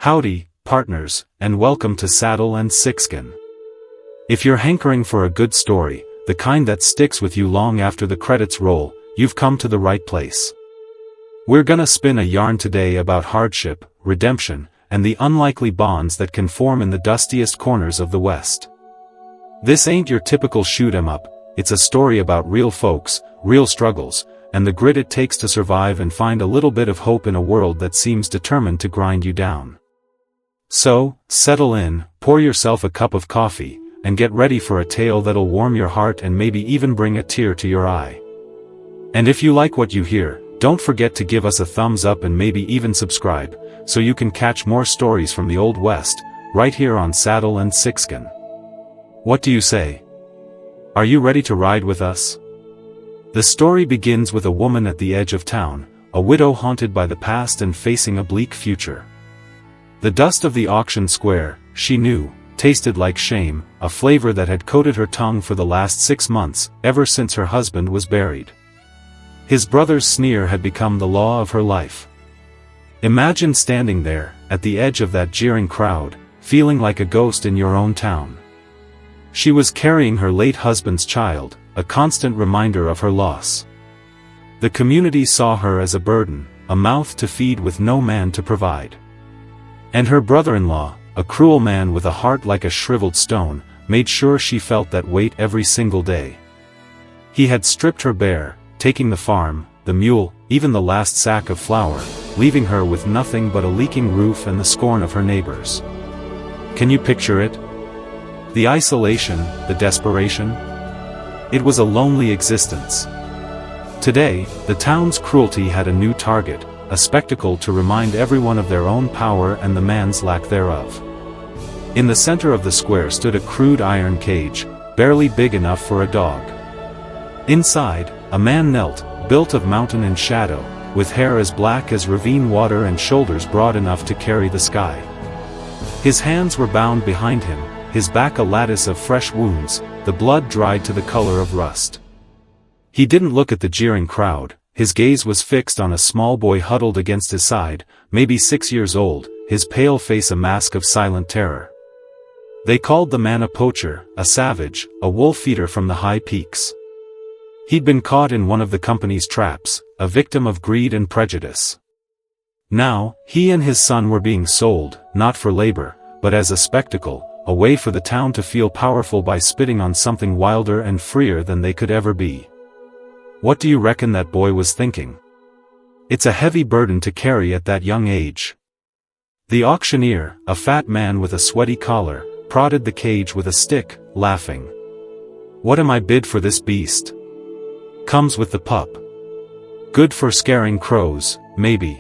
Howdy, partners, and welcome to Saddle and Sixskin. If you're hankering for a good story, the kind that sticks with you long after the credits roll, you've come to the right place. We're gonna spin a yarn today about hardship, redemption, and the unlikely bonds that can form in the dustiest corners of the West. This ain't your typical shoot 'em up, it's a story about real folks, real struggles, and the grit it takes to survive and find a little bit of hope in a world that seems determined to grind you down. So, settle in, pour yourself a cup of coffee, and get ready for a tale that'll warm your heart and maybe even bring a tear to your eye. And if you like what you hear, don't forget to give us a thumbs up and maybe even subscribe, so you can catch more stories from the Old West, right here on Saddle and Sixskin. What do you say? Are you ready to ride with us? The story begins with a woman at the edge of town, a widow haunted by the past and facing a bleak future. The dust of the auction square, she knew, tasted like shame, a flavor that had coated her tongue for the last 6 months, ever since her husband was buried. His brother's sneer had become the law of her life. Imagine standing there, at the edge of that jeering crowd, feeling like a ghost in your own town. She was carrying her late husband's child, a constant reminder of her loss. The community saw her as a burden, a mouth to feed with no man to provide. And her brother-in-law, a cruel man with a heart like a shriveled stone, made sure she felt that weight every single day. He had stripped her bare, taking the farm, the mule, even the last sack of flour, leaving her with nothing but a leaking roof and the scorn of her neighbors. Can you picture it? The isolation, the desperation? It was a lonely existence. Today, the town's cruelty had a new target, a spectacle to remind everyone of their own power and the man's lack thereof. In the center of the square stood a crude iron cage, barely big enough for a dog. Inside, a man knelt, built of mountain and shadow, with hair as black as ravine water and shoulders broad enough to carry the sky. His hands were bound behind him, his back a lattice of fresh wounds, the blood dried to the color of rust. He didn't look at the jeering crowd. His gaze was fixed on a small boy huddled against his side, maybe 6 years old, his pale face a mask of silent terror. They called the man a poacher, a savage, a wolf eater from the high peaks. He'd been caught in one of the company's traps, a victim of greed and prejudice. Now, he and his son were being sold, not for labor, but as a spectacle, a way for the town to feel powerful by spitting on something wilder and freer than they could ever be. What do you reckon that boy was thinking? It's a heavy burden to carry at that young age. The auctioneer, a fat man with a sweaty collar, prodded the cage with a stick, laughing. What am I bid for this beast? Comes with the pup. Good for scaring crows, maybe.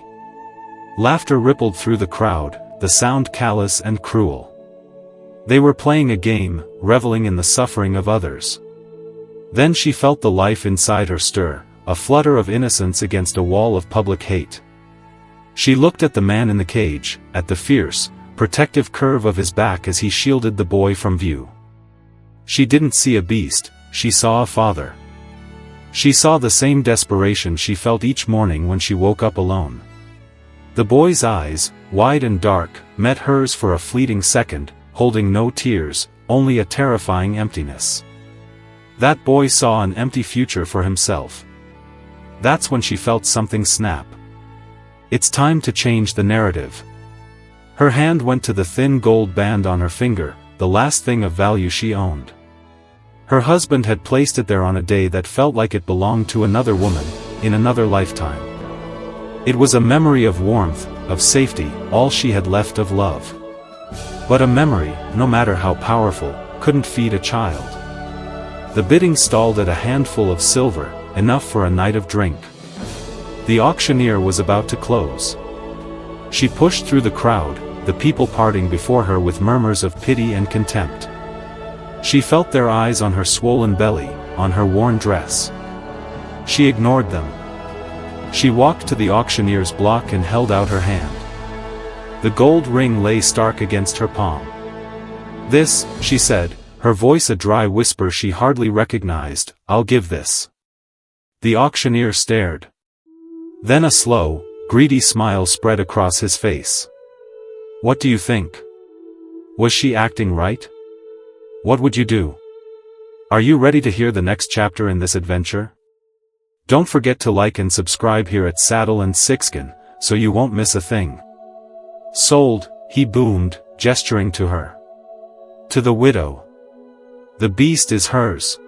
Laughter rippled through the crowd, the sound callous and cruel. They were playing a game, reveling in the suffering of others. Then she felt the life inside her stir, a flutter of innocence against a wall of public hate. She looked at the man in the cage, at the fierce, protective curve of his back as he shielded the boy from view. She didn't see a beast, she saw a father. She saw the same desperation she felt each morning when she woke up alone. The boy's eyes, wide and dark, met hers for a fleeting second, holding no tears, only a terrifying emptiness. That boy saw an empty future for himself. That's when she felt something snap. It's time to change the narrative. Her hand went to the thin gold band on her finger, the last thing of value she owned. Her husband had placed it there on a day that felt like it belonged to another woman, in another lifetime. It was a memory of warmth, of safety, all she had left of love. But a memory, no matter how powerful, couldn't feed a child. The bidding stalled at a handful of silver, enough for a night of drink. The auctioneer was about to close. She pushed through the crowd, the people parting before her with murmurs of pity and contempt. She felt their eyes on her swollen belly, on her worn dress. She ignored them. She walked to the auctioneer's block and held out her hand. The gold ring lay stark against her palm. This, she said, her voice a dry whisper she hardly recognized, I'll give this. The auctioneer stared. Then a slow, greedy smile spread across his face. What do you think? Was she acting right? What would you do? Are you ready to hear the next chapter in this adventure? Don't forget to like and subscribe here at Saddle and Sixskin, so you won't miss a thing. Sold, he boomed, gesturing to her. To the widow. The beast is hers.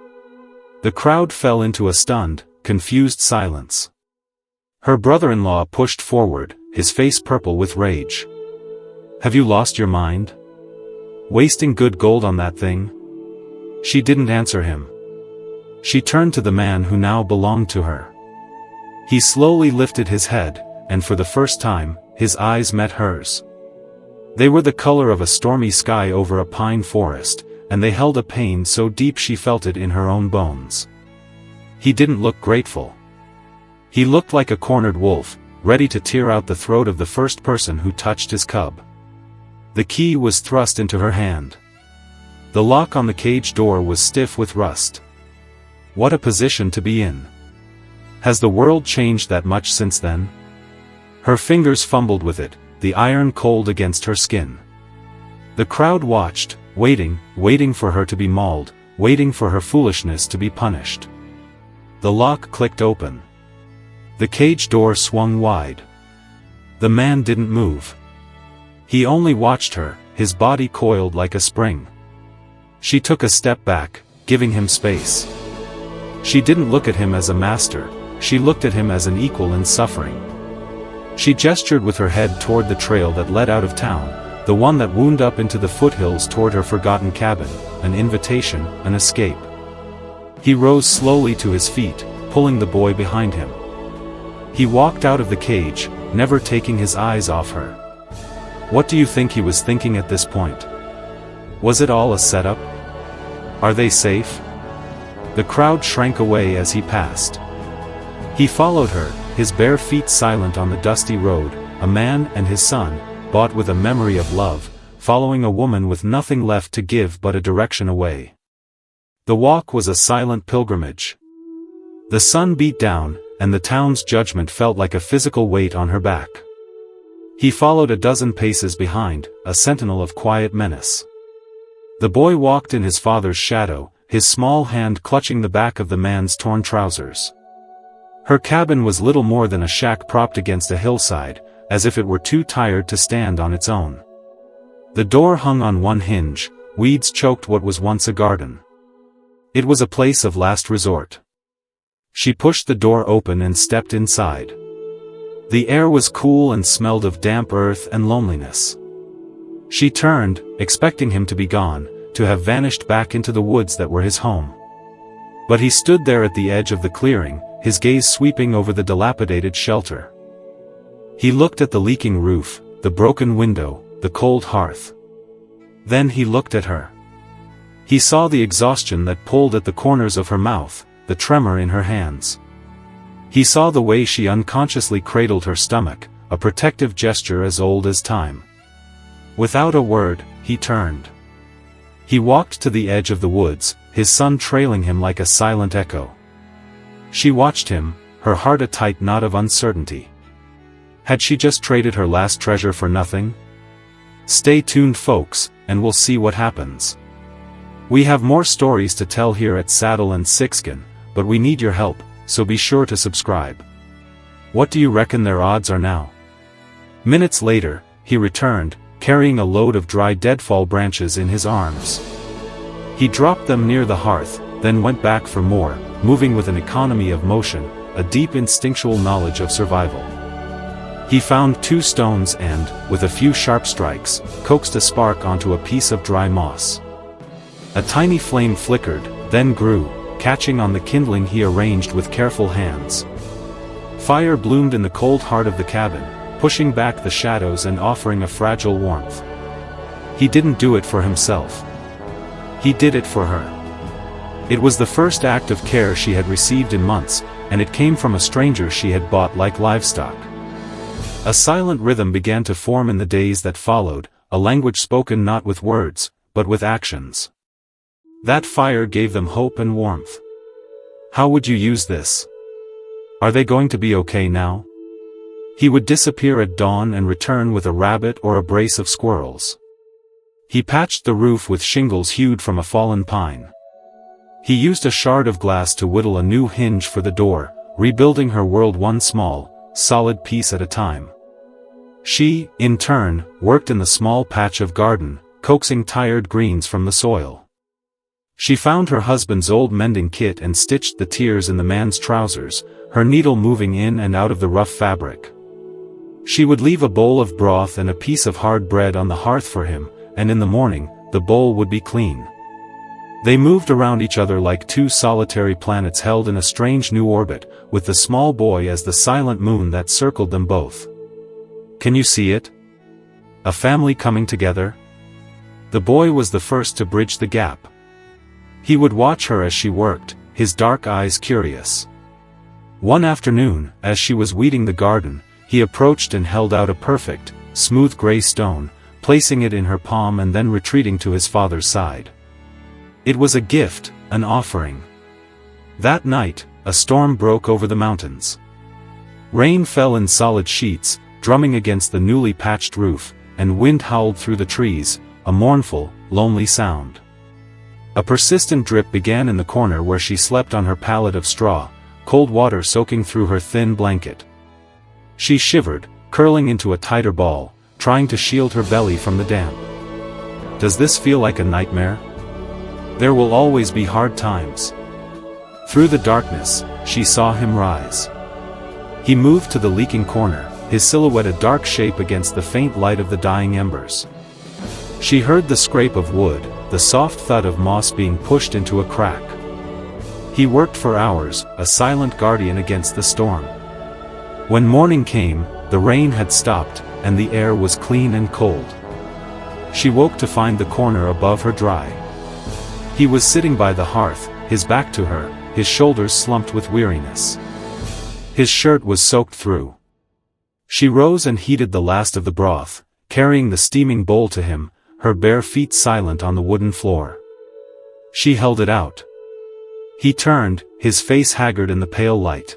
The crowd fell into a stunned, confused silence. Her brother-in-law pushed forward, his face purple with rage. Have you lost your mind? Wasting good gold on that thing? She didn't answer him. She turned to the man who now belonged to her. He slowly lifted his head, and for the first time, his eyes met hers. They were the color of a stormy sky over a pine forest, and they held a pain so deep she felt it in her own bones. He didn't look grateful. He looked like a cornered wolf, ready to tear out the throat of the first person who touched his cub. The key was thrust into her hand. The lock on the cage door was stiff with rust. What a position to be in. Has the world changed that much since then? Her fingers fumbled with it, the iron cold against her skin. The crowd watched, waiting for her to be mauled, waiting for her foolishness to be punished. The lock clicked open. The cage door swung wide. The man didn't move. He only watched her, his body coiled like a spring. She took a step back, giving him space. She didn't look at him as a master, she looked at him as an equal in suffering. She gestured with her head toward the trail that led out of town, the one that wound up into the foothills toward her forgotten cabin, an invitation, an escape. He rose slowly to his feet, pulling the boy behind him. He walked out of the cage, never taking his eyes off her. What do you think he was thinking at this point? Was it all a setup? Are they safe? The crowd shrank away as he passed. He followed her, his bare feet silent on the dusty road, a man and his son, bought with a memory of love, following a woman with nothing left to give but a direction away. The walk was a silent pilgrimage. The sun beat down, and the town's judgment felt like a physical weight on her back. He followed a dozen paces behind, a sentinel of quiet menace. The boy walked in his father's shadow, his small hand clutching the back of the man's torn trousers. Her cabin was little more than a shack propped against a hillside, as if it were too tired to stand on its own. The door hung on one hinge, weeds choked what was once a garden. It was a place of last resort. She pushed the door open and stepped inside. The air was cool and smelled of damp earth and loneliness. She turned, expecting him to be gone, to have vanished back into the woods that were his home. But he stood there at the edge of the clearing, his gaze sweeping over the dilapidated shelter. He looked at the leaking roof, the broken window, the cold hearth. Then he looked at her. He saw the exhaustion that pulled at the corners of her mouth, the tremor in her hands. He saw the way she unconsciously cradled her stomach, a protective gesture as old as time. Without a word, he turned. He walked to the edge of the woods, his son trailing him like a silent echo. She watched him, her heart a tight knot of uncertainty. Had she just traded her last treasure for nothing? Stay tuned, folks, and we'll see what happens. We have more stories to tell here at Saddle and Sixskin, but we need your help, so be sure to subscribe. What do you reckon their odds are now? Minutes later, he returned, carrying a load of dry deadfall branches in his arms. He dropped them near the hearth, then went back for more, moving with an economy of motion, a deep instinctual knowledge of survival. He found 2 stones and, with a few sharp strikes, coaxed a spark onto a piece of dry moss. A tiny flame flickered, then grew, catching on the kindling he arranged with careful hands. Fire bloomed in the cold heart of the cabin, pushing back the shadows and offering a fragile warmth. He didn't do it for himself. He did it for her. It was the first act of care she had received in months, and it came from a stranger she had bought like livestock. A silent rhythm began to form in the days that followed, a language spoken not with words, but with actions. That fire gave them hope and warmth. How would you use this? Are they going to be okay now? He would disappear at dawn and return with a rabbit or a brace of squirrels. He patched the roof with shingles hewed from a fallen pine. He used a shard of glass to whittle a new hinge for the door, rebuilding her world one small, solid piece at a time. She, in turn, worked in the small patch of garden, coaxing tired greens from the soil. She found her husband's old mending kit and stitched the tears in the man's trousers, her needle moving in and out of the rough fabric. She would leave a bowl of broth and a piece of hard bread on the hearth for him, and in the morning, the bowl would be clean. They moved around each other like two solitary planets held in a strange new orbit, with the small boy as the silent moon that circled them both. Can you see it? A family coming together? The boy was the first to bridge the gap. He would watch her as she worked, his dark eyes curious. One afternoon, as she was weeding the garden, he approached and held out a perfect, smooth gray stone, placing it in her palm and then retreating to his father's side. It was a gift, an offering. That night, a storm broke over the mountains. Rain fell in solid sheets, drumming against the newly patched roof, and wind howled through the trees, a mournful, lonely sound. A persistent drip began in the corner where she slept on her pallet of straw, cold water soaking through her thin blanket. She shivered, curling into a tighter ball, trying to shield her belly from the damp. Does this feel like a nightmare? There will always be hard times. Through the darkness, she saw him rise. He moved to the leaking corner, his silhouette a dark shape against the faint light of the dying embers. She heard the scrape of wood, the soft thud of moss being pushed into a crack. He worked for hours, a silent guardian against the storm. When morning came, the rain had stopped, and the air was clean and cold. She woke to find the corner above her dry. He was sitting by the hearth, his back to her, his shoulders slumped with weariness. His shirt was soaked through. She rose and heated the last of the broth, carrying the steaming bowl to him, her bare feet silent on the wooden floor. She held it out. He turned, his face haggard in the pale light.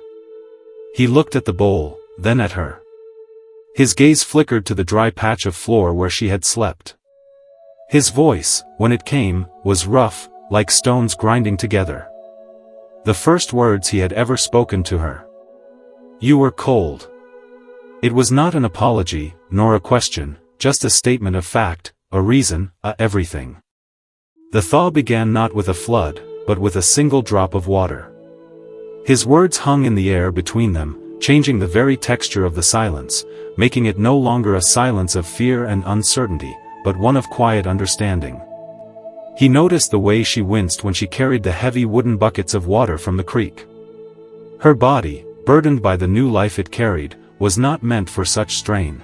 He looked at the bowl, then at her. His gaze flickered to the dry patch of floor where she had slept. His voice, when it came, was rough, like stones grinding together. The first words he had ever spoken to her. You were cold. It was not an apology, nor a question, just a statement of fact, a reason, a everything. The thaw began not with a flood, but with a single drop of water. His words hung in the air between them, changing the very texture of the silence, making it no longer a silence of fear and uncertainty, but one of quiet understanding. He noticed the way she winced when she carried the heavy wooden buckets of water from the creek. Her body, burdened by the new life it carried, was not meant for such strain.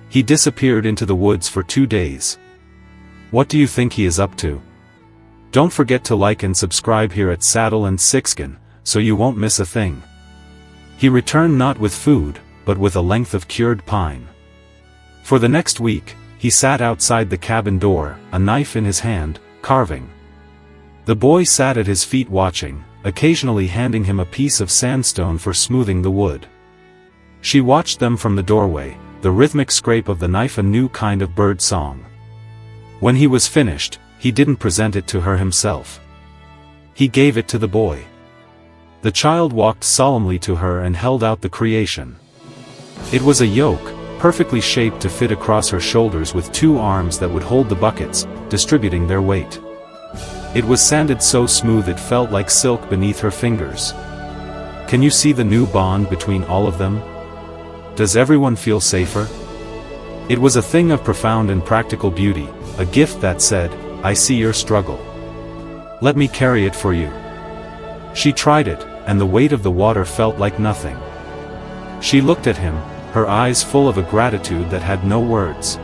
He disappeared into the woods for 2 days. What do you think he is up to? Don't forget to like and subscribe here at Saddle and Sixkin, so you won't miss a thing. He returned not with food, but with a length of cured pine. For the next week, he sat outside the cabin door, a knife in his hand, carving. The boy sat at his feet watching, occasionally handing him a piece of sandstone for smoothing the wood. She watched them from the doorway, the rhythmic scrape of the knife a new kind of bird song. When he was finished, he didn't present it to her himself. He gave it to the boy. The child walked solemnly to her and held out the creation. It was a yoke, perfectly shaped to fit across her shoulders with 2 arms that would hold the buckets, distributing their weight. It was sanded so smooth it felt like silk beneath her fingers. Can you see the new bond between all of them? Does everyone feel safer? It was a thing of profound and practical beauty, a gift that said, I see your struggle. Let me carry it for you. She tried it, and the weight of the water felt like nothing. She looked at him, her eyes full of a gratitude that had no words.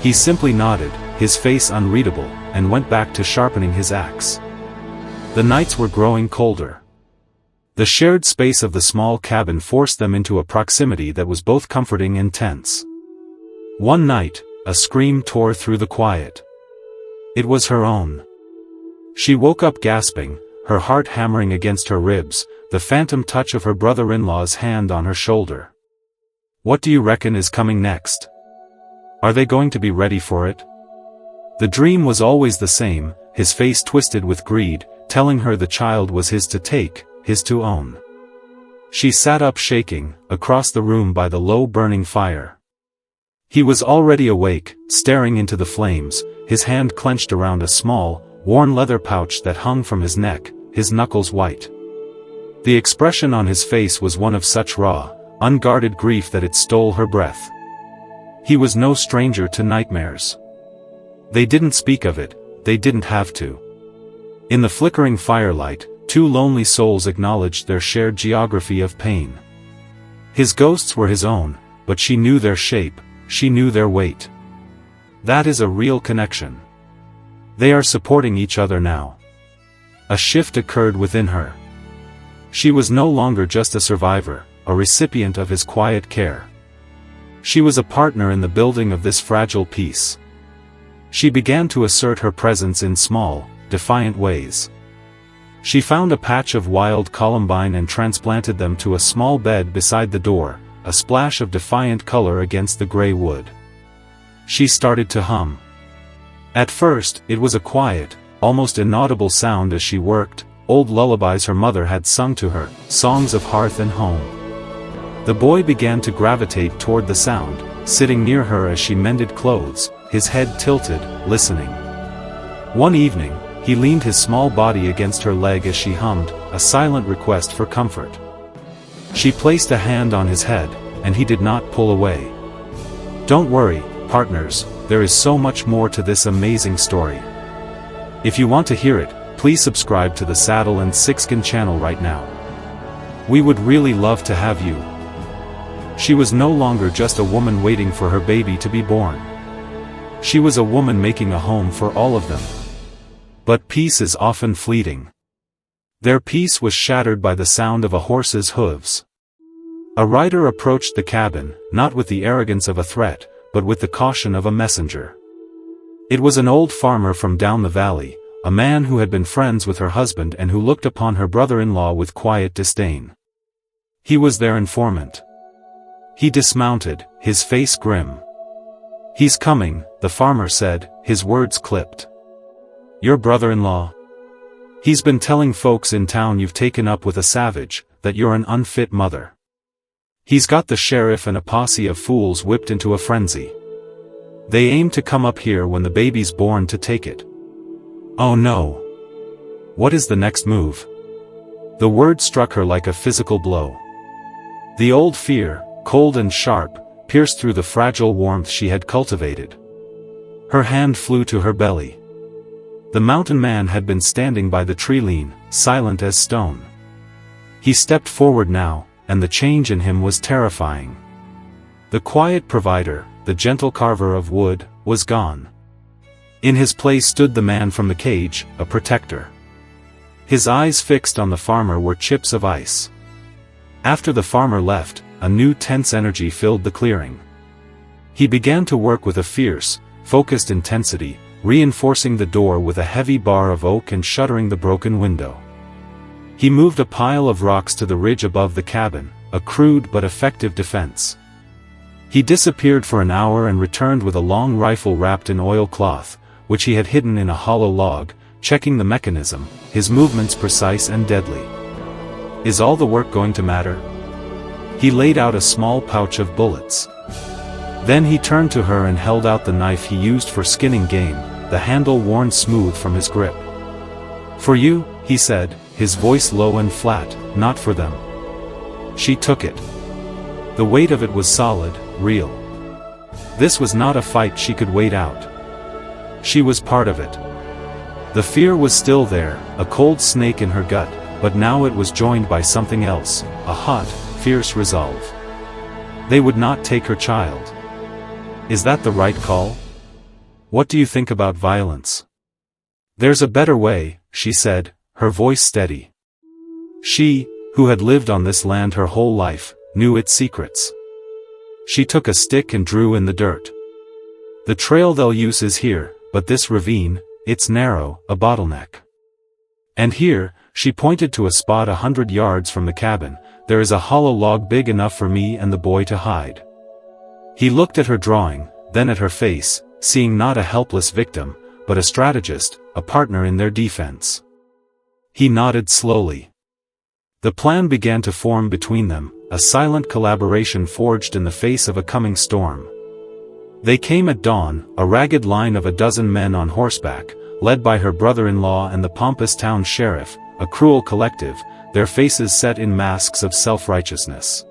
He simply nodded, his face unreadable, and went back to sharpening his axe. The nights were growing colder. The shared space of the small cabin forced them into a proximity that was both comforting and tense. One night, a scream tore through the quiet. It was her own. She woke up gasping, her heart hammering against her ribs, the phantom touch of her brother-in-law's hand on her shoulder. What do you reckon is coming next? Are they going to be ready for it? The dream was always the same, his face twisted with greed, telling her the child was his to take, his to own. She sat up shaking, across the room by the low burning fire. He was already awake, staring into the flames, his hand clenched around a small, worn leather pouch that hung from his neck, his knuckles white. The expression on his face was one of such raw, unguarded grief that it stole her breath. He was no stranger to nightmares. They didn't speak of it, they didn't have to. In the flickering firelight, two lonely souls acknowledged their shared geography of pain. His ghosts were his own, but she knew their shape, she knew their weight. That is a real connection. They are supporting each other now. A shift occurred within her. She was no longer just a survivor, a recipient of his quiet care. She was a partner in the building of this fragile peace. She began to assert her presence in small, defiant ways. She found a patch of wild columbine and transplanted them to a small bed beside the door, a splash of defiant color against the gray wood. She started to hum. At first, it was a quiet, almost inaudible sound as she worked, old lullabies her mother had sung to her, songs of hearth and home. The boy began to gravitate toward the sound, sitting near her as she mended clothes, his head tilted, listening. One evening, he leaned his small body against her leg as she hummed, a silent request for comfort. She placed a hand on his head, and he did not pull away. Don't worry, partners, there is so much more to this amazing story. If you want to hear it, please subscribe to the Saddle and Sixskin channel right now. We would really love to have you. She was no longer just a woman waiting for her baby to be born. She was a woman making a home for all of them. But peace is often fleeting. Their peace was shattered by the sound of a horse's hooves. A rider approached the cabin, not with the arrogance of a threat, but with the caution of a messenger. It was an old farmer from down the valley, a man who had been friends with her husband and who looked upon her brother-in-law with quiet disdain. He was their informant. He dismounted, his face grim. He's coming, the farmer said, his words clipped. Your brother-in-law? He's been telling folks in town you've taken up with a savage, that you're an unfit mother. He's got the sheriff and a posse of fools whipped into a frenzy. They aim to come up here when the baby's born to take it. Oh no. What is the next move? The word struck her like a physical blow. The old fear, cold and sharp, pierced through the fragile warmth she had cultivated. Her hand flew to her belly. The mountain man had been standing by the tree-lean, silent as stone. He stepped forward now, and the change in him was terrifying. The quiet provider, the gentle carver of wood, was gone. In his place stood the man from the cage, a protector. His eyes fixed on the farmer were chips of ice. After the farmer left, a new tense energy filled the clearing. He began to work with a fierce, focused intensity, reinforcing the door with a heavy bar of oak and shuttering the broken window. He moved a pile of rocks to the ridge above the cabin, a crude but effective defense. He disappeared for an hour and returned with a long rifle wrapped in oilcloth, which he had hidden in a hollow log, checking the mechanism, his movements precise and deadly. Is all the work going to matter? He laid out a small pouch of bullets. Then he turned to her and held out the knife he used for skinning game, the handle worn smooth from his grip. For you, he said, his voice low and flat, not for them. She took it. The weight of it was solid, real. This was not a fight she could wait out. She was part of it. The fear was still there, a cold snake in her gut, but now it was joined by something else, a hot, fierce resolve. They would not take her child. Is that the right call? What do you think about violence? There's a better way, she said, her voice steady. She, who had lived on this land her whole life, knew its secrets. She took a stick and drew in the dirt. The trail they'll use is here, but this ravine, it's narrow, a bottleneck. And here, she pointed to a spot 100 yards from the cabin, there is a hollow log big enough for me and the boy to hide. He looked at her drawing, then at her face, seeing not a helpless victim, but a strategist, a partner in their defense. He nodded slowly. The plan began to form between them, a silent collaboration forged in the face of a coming storm. They came at dawn, a ragged line of a dozen men on horseback, led by her brother-in-law and the pompous town sheriff, a cruel collective, their faces set in masks of self-righteousness.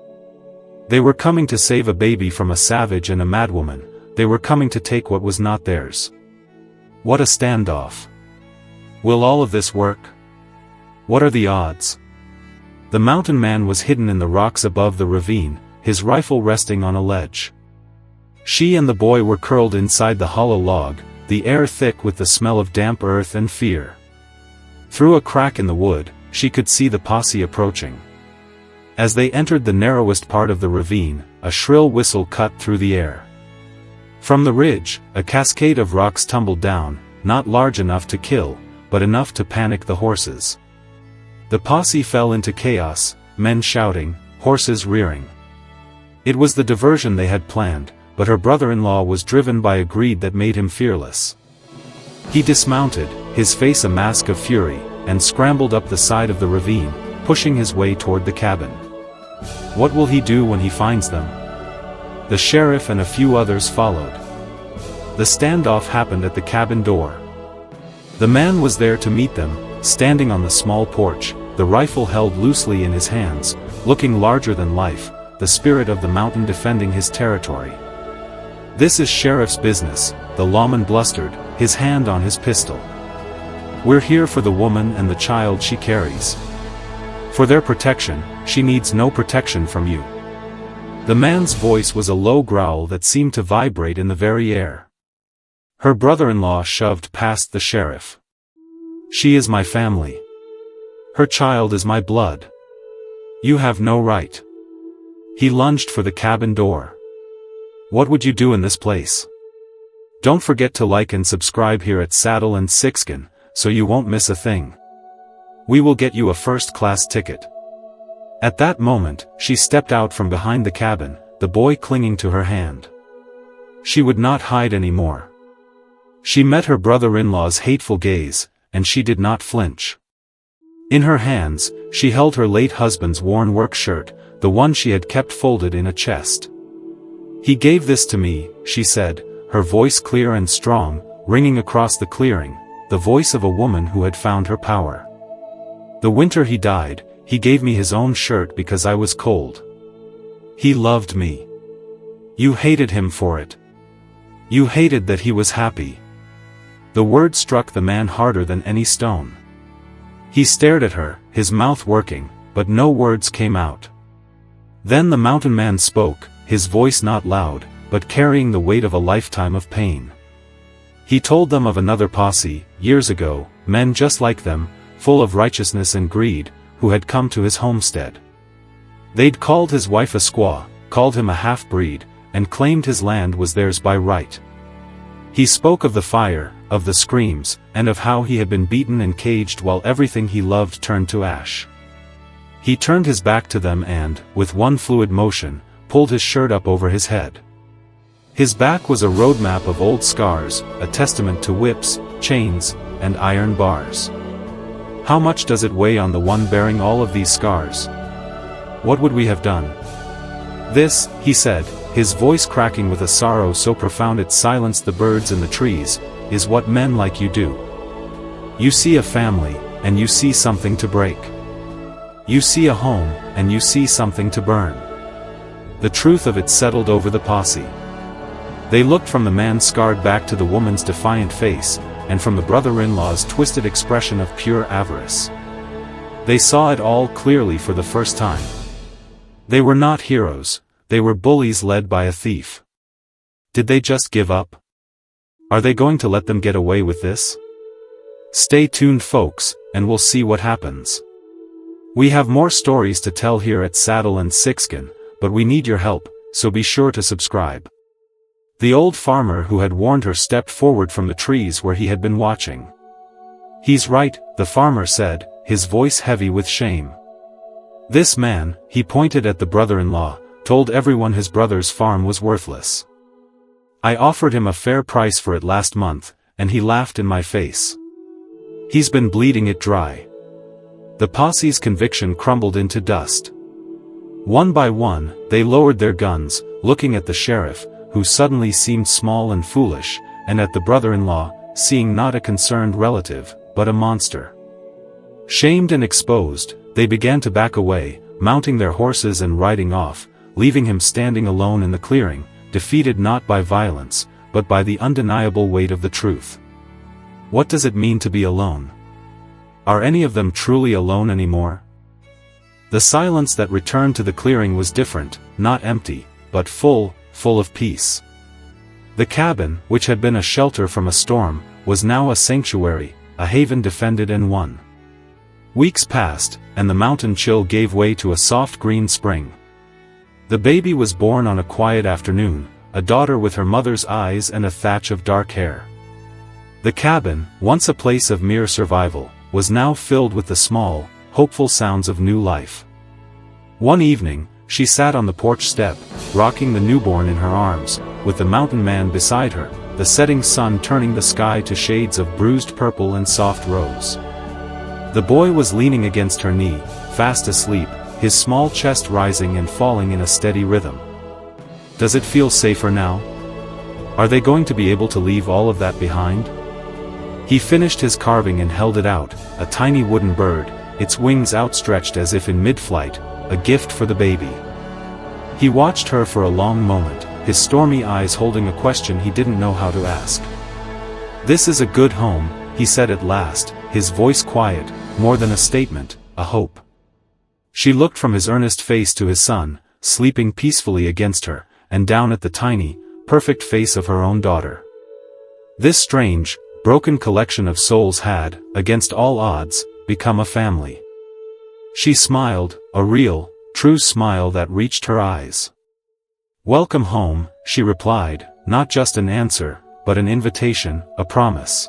They were coming to save a baby from a savage and a madwoman. They were coming to take what was not theirs. What a standoff. Will all of this work? What are the odds? The mountain man was hidden in the rocks above the ravine, his rifle resting on a ledge. She and the boy were curled inside the hollow log, the air thick with the smell of damp earth and fear. Through a crack in the wood, she could see the posse approaching. As they entered the narrowest part of the ravine, a shrill whistle cut through the air. From the ridge, a cascade of rocks tumbled down, not large enough to kill, but enough to panic the horses. The posse fell into chaos, men shouting, horses rearing. It was the diversion they had planned, but her brother-in-law was driven by a greed that made him fearless. He dismounted, his face a mask of fury, and scrambled up the side of the ravine, pushing his way toward the cabin. What will he do when he finds them? The sheriff and a few others followed. The standoff happened at the cabin door. The man was there to meet them, standing on the small porch, the rifle held loosely in his hands, looking larger than life, the spirit of the mountain defending his territory. "This is sheriff's business," the lawman blustered, his hand on his pistol. "We're here for the woman and the child she carries. For their protection. She needs no protection from you." The man's voice was a low growl that seemed to vibrate in the very air. Her brother-in-law shoved past the sheriff. "She is my family. Her child is my blood. You have no right." He lunged for the cabin door. "What would you do in this place?" Don't forget to like and subscribe here at Saddle and Sixskin, so you won't miss a thing. We will get you a first-class ticket. At that moment, she stepped out from behind the cabin, the boy clinging to her hand. She would not hide anymore. She met her brother-in-law's hateful gaze, and she did not flinch. In her hands, she held her late husband's worn work shirt, the one she had kept folded in a chest. "He gave this to me," she said, her voice clear and strong, ringing across the clearing, the voice of a woman who had found her power. "The winter he died, he gave me his own shirt because I was cold. He loved me. You hated him for it. You hated that he was happy." The word struck the man harder than any stone. He stared at her, his mouth working, but no words came out. Then the mountain man spoke, his voice not loud, but carrying the weight of a lifetime of pain. He told them of another posse, years ago, men just like them, full of righteousness and greed, who had come to his homestead. They'd called his wife a squaw, called him a half-breed, and claimed his land was theirs by right. He spoke of the fire, of the screams, and of how he had been beaten and caged while everything he loved turned to ash. He turned his back to them and, with one fluid motion, pulled his shirt up over his head. His back was a roadmap of old scars, a testament to whips, chains, and iron bars. How much does it weigh on the one bearing all of these scars? What would we have done? "This," he said, his voice cracking with a sorrow so profound it silenced the birds in the trees, "is what men like you do. You see a family, and you see something to break. You see a home, and you see something to burn." The truth of it settled over the posse. They looked from the man's scarred back to the woman's defiant face, and from the brother-in-law's twisted expression of pure avarice. They saw it all clearly for the first time. They were not heroes, they were bullies led by a thief. Did they just give up? Are they going to let them get away with this? Stay tuned, folks, and we'll see what happens. We have more stories to tell here at Saddle and Sixskin, but we need your help, so be sure to subscribe. The old farmer who had warned her stepped forward from the trees where he had been watching. "He's right," the farmer said, his voice heavy with shame. "This man," he pointed at the brother-in-law, told everyone his brother's farm was worthless. I offered him a fair price for it last month, and he laughed in my face. He's been bleeding it dry. The posse's conviction crumbled into dust. One by one, they lowered their guns, looking at the sheriff, who suddenly seemed small and foolish, and at the brother-in-law, seeing not a concerned relative, but a monster. Shamed and exposed, they began to back away, mounting their horses and riding off, leaving him standing alone in the clearing, defeated not by violence, but by the undeniable weight of the truth. What does it mean to be alone? Are any of them truly alone anymore? The silence that returned to the clearing was different, not empty, but full of peace. The cabin, which had been a shelter from a storm, was now a sanctuary, a haven defended and won. Weeks passed, and the mountain chill gave way to a soft green spring. The baby was born on a quiet afternoon, a daughter with her mother's eyes and a thatch of dark hair. The cabin, once a place of mere survival, was now filled with the small, hopeful sounds of new life. One evening, she sat on the porch step, rocking the newborn in her arms, with the mountain man beside her, the setting sun turning the sky to shades of bruised purple and soft rose. The boy was leaning against her knee, fast asleep, his small chest rising and falling in a steady rhythm. Does it feel safer now? Are they going to be able to leave all of that behind? He finished his carving and held it out, a tiny wooden bird, its wings outstretched as if in mid-flight, a gift for the baby. He watched her for a long moment, his stormy eyes holding a question he didn't know how to ask. "This is a good home," he said at last, his voice quiet, more than a statement, a hope. She looked from his earnest face to his son, sleeping peacefully against her, and down at the tiny, perfect face of her own daughter. This strange, broken collection of souls had, against all odds, become a family. She smiled, a real, true smile that reached her eyes. "Welcome home," she replied, not just an answer, but an invitation, a promise.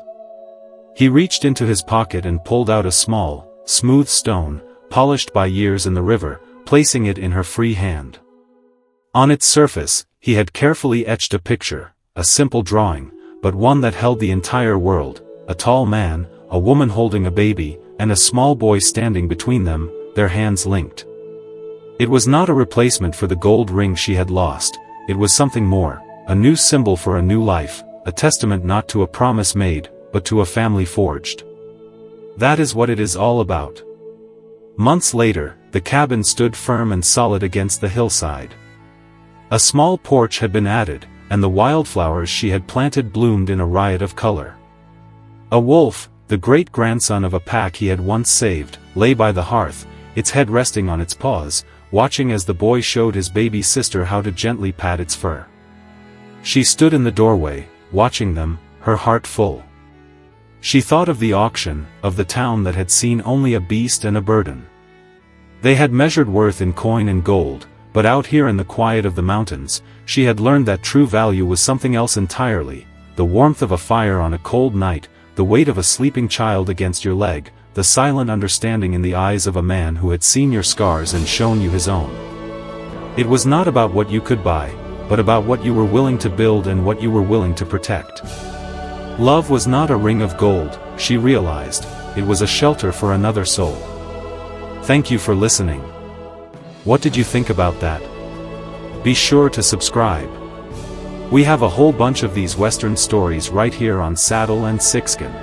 He reached into his pocket and pulled out a small, smooth stone, polished by years in the river, placing it in her free hand. On its surface, he had carefully etched a picture, a simple drawing, but one that held the entire world, a tall man, a woman holding a baby, and a small boy standing between them, their hands linked. It was not a replacement for the gold ring she had lost, it was something more, a new symbol for a new life, a testament not to a promise made, but to a family forged. That is what it is all about. Months later, the cabin stood firm and solid against the hillside. A small porch had been added, and the wildflowers she had planted bloomed in a riot of color. A wolf, the great-grandson of a pack he had once saved, lay by the hearth, its head resting on its paws, watching as the boy showed his baby sister how to gently pat its fur. She stood in the doorway, watching them, her heart full. She thought of the auction, of the town that had seen only a beast and a burden. They had measured worth in coin and gold, but out here in the quiet of the mountains, she had learned that true value was something else entirely, the warmth of a fire on a cold night, the weight of a sleeping child against your leg, the silent understanding in the eyes of a man who had seen your scars and shown you his own. It was not about what you could buy, but about what you were willing to build and what you were willing to protect. Love was not a ring of gold, she realized, it was a shelter for another soul. Thank you for listening. What did you think about that? Be sure to subscribe. We have a whole bunch of these Western stories right here on Saddle and Sixskin.